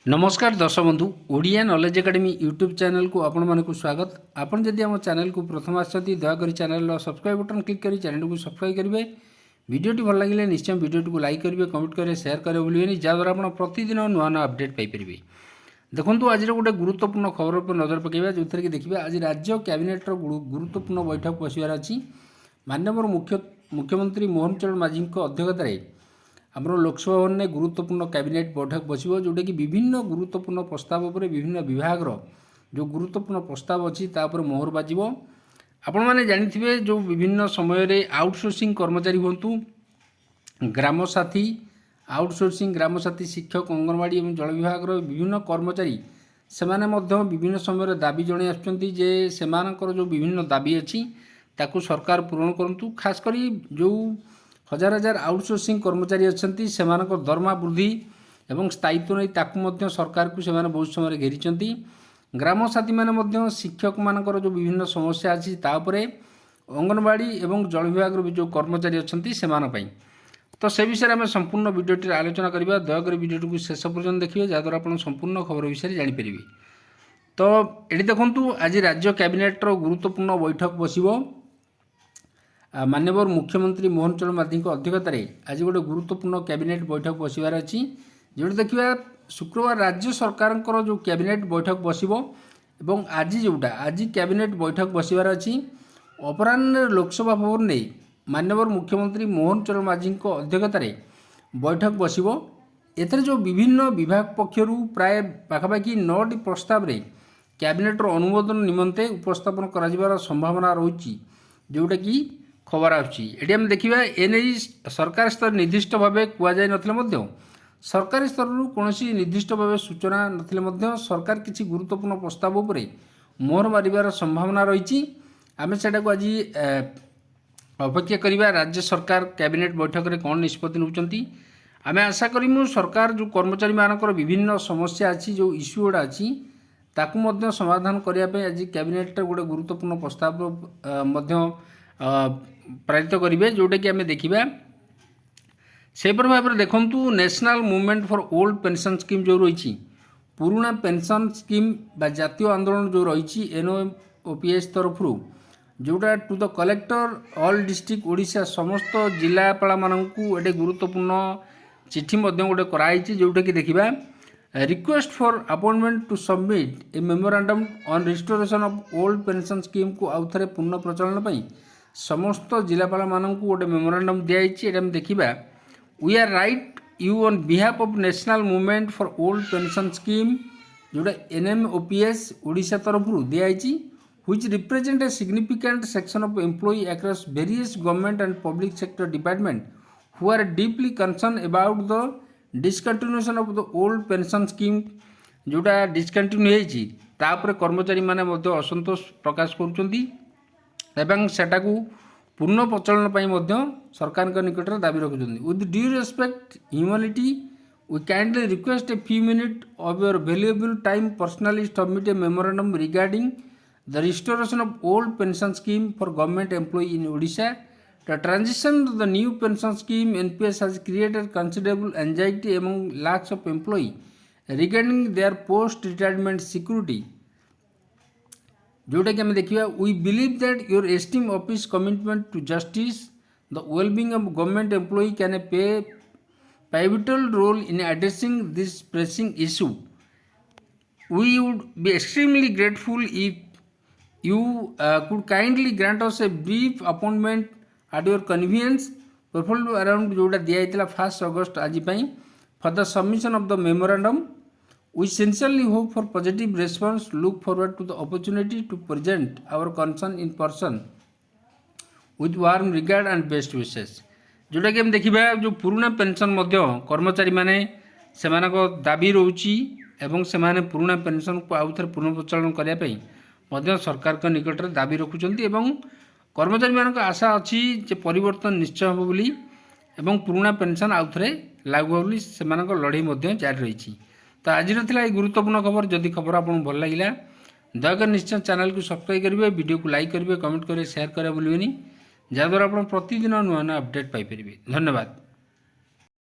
नमस्कार दर्शक बंधु Odia knowledge academy YouTube channel को आपण मानक स्वागत। आपण जदि आम चैनल को प्रथम आछथि दयाकोरी चैनल सब्सक्राइब बटन क्लिक करी चैनल को सब्सक्राइब करेंगे। वीडियोटी भल लगे निश्चय वीडियोटी को लाइक करेंगे, कमेंट करेंगे, शेयर करेंगे भूलिए जहाँद्वारा आप प्रतिदिन नुआ नुआ अपडेट पाइपर। देखो आज गोटे गुरुत्वपूर्ण खबर पर नजर पकेबा जो कि देखिए आज राज्य कैबिनेट गुरुत्वपूर्ण बैठक बसबार अच्छी। माननीय मुख्यमंत्री मोहन चरण मांझी अध्यक्षतार आमर लोकसभा भवन में गुरुत्वपूर्ण कैबिनेट बैठक बस जोटा कि विभिन्न गुरुत्वपूर्ण प्रस्ताव पर विभिन्न विभाग जो गुरुत्वपूर्ण प्रस्ताव अच्छी तापर मोहर बाजिब। आपण मैंने जानी जो विभिन्न समय आउटसोर्सिंग कर्मचारी हूँ, ग्राम साथी आउटसोर्सिंग ग्राम साथी शिक्षक अंगनवाड़ी और जल विभाग विभिन्न कर्मचारी से विभिन्न समय दाबी जन आसमानकर जो विभिन्न दाबी अच्छी ताकू सरकार पूरण करूँ। खास करी जो हजार हजार आउटसोर्सिंग कर्मचारी अच्छा से दरमा वृद्धि और स्थायित्व नहीं ताकू सरकार को सेमाने बहुत समय घेरी। ग्राम साथी मैंने शिक्षक मानकर जो विभिन्न समस्या अच्छी तापरे अंगनवाड़ी और जल विभाग जो कर्मचारी अच्छा से तो से विषय में संपूर्ण वीडियोटी आलोचना करवा। दयाकोरी वीडियो को शेष पर्यटन देखिए जहाँद्वारा आप संपूर्ण खबर विषय जानीपर। तो ये देखूँ आज राज्य कैबिनेटर गुरुत्वपूर्ण बैठक बस माननीय मुख्यमंत्री मोहन चरण मांझी अध्यक्षतार आज गोटे गुरुत्वपूर्ण कैबिनेट बैठक बसबार अच्छी। जो देखिए शुक्रवार राज्य सरकार जो कैबिनेट बैठक बस आज जोटा आज कैबिनेट बैठक बसबार अच्छी। अपराह्न लोकसभा भवन में माननीय मुख्यमंत्री मोहन चरण मांझी अध्यक्षतार बैठक बस एथर जो विभिन्न विभाग पक्षर प्राय पाखापाखि 9टी प्रस्ताव रे कैबिनेटर अनुमोदन निमंते उपस्थापन कर संभावना रही जोटा कि खबर आम देखा एने सरकार स्तर निर्दिष्ट भाव कहुए ना सरकारी स्तर कौन निर्दिष्ट भाव सूचना ना सरकार किसी गुरुत्वपूर्ण प्रस्ताव पर मोहर मारिबार संभावना रही। आम से आज अपेक्षा करवा राज्य सरकार कैबिनेट बैठक में कौन निष्पत्ति नौकरी। आम आशा करूँ सरकार जो कर्मचारी मानकर विभिन्न समस्या अच्छी जो इश्यू गुड़ा अच्छी ताकू समाधान करने आज कैबिनेट गोटे गुरुत्वपूर्ण प्रस्ताव पारित करेंगे जोटा कि आम देखा से भाव में देखूँ national movement for old pension scheme जो रही पुराना पेंशन स्कीम जातीय आंदोलन जो रही NOPS तरफ जोटा to the collector all district Odisha समस्त जिलापाल मानू ये गुरुत्वपूर्ण चिठी गोटे कराई जोटा कि देखा request for appointment to submit a memorandum on restoration of old pension scheme को आउ थे पुनः प्रचलन समस्त जिलापाल मानू गोटे मेमोरांडम दिखाई। देखा we are write you on behalf of national movement for old pension scheme जोटा NMOPS ओडिशा तरफ दिखाई which represent a significant section of employee across various government and public sector department who are deeply concerned about the discontinuation of the old pension scheme जोटा discontinue होती तापर कर्मचारी माने असंतोष प्रकाश करा पूर्ण प्रचलन सरकार निकट में दाबी रखुच्च। With due respect humanity we kindly request a few minute of your valuable time personally submit a memorandum regarding the restoration of old pension scheme for government employee in Odisha. The transition to the new pension scheme NPS has created considerable anxiety among lakhs of employees regarding their post-retirement security. जोटा कि आम देखा we believe that your esteemed office commitment to justice, the well-being of government employee can play a pivotal role in addressing this pressing issue. We would be extremely grateful if you could kindly grant us a brief appointment at your convenience preferably around जोटा दिया 1 August आज for the submission of the memorandum. We sincerely hope for positive response. Look forward to the opportunity to present our concern in person with warm regard and best wishes. जोटा कि हम देखा जो पुराना pension कर्मचारी माने दाबी रोची एवं से पुराना पेंशन को आउ थे पुनः प्रचलन करने सरकार निकट में दाबी रखुच्च एवं कर्मचारी मान आशा अच्छी परिवर्तन निश्चय हम बोली एवं पुराना पेंशन आउ थे लागू बोली से लड़ाई जारी रही। तो आज गुरुत्वपूर्ण खबर जदि खबर आपको भल लगे दयाकर निश्चय चैनल को सब्सक्राइब करेंगे, वीडियो को लाइक करेंगे, कमेंट करेंगे, शेयर करेंगे भूलिए जहाँद्वारा आप प्रतिदिन नुआ नुआ अपडेट पाइपर। धन्यवाद।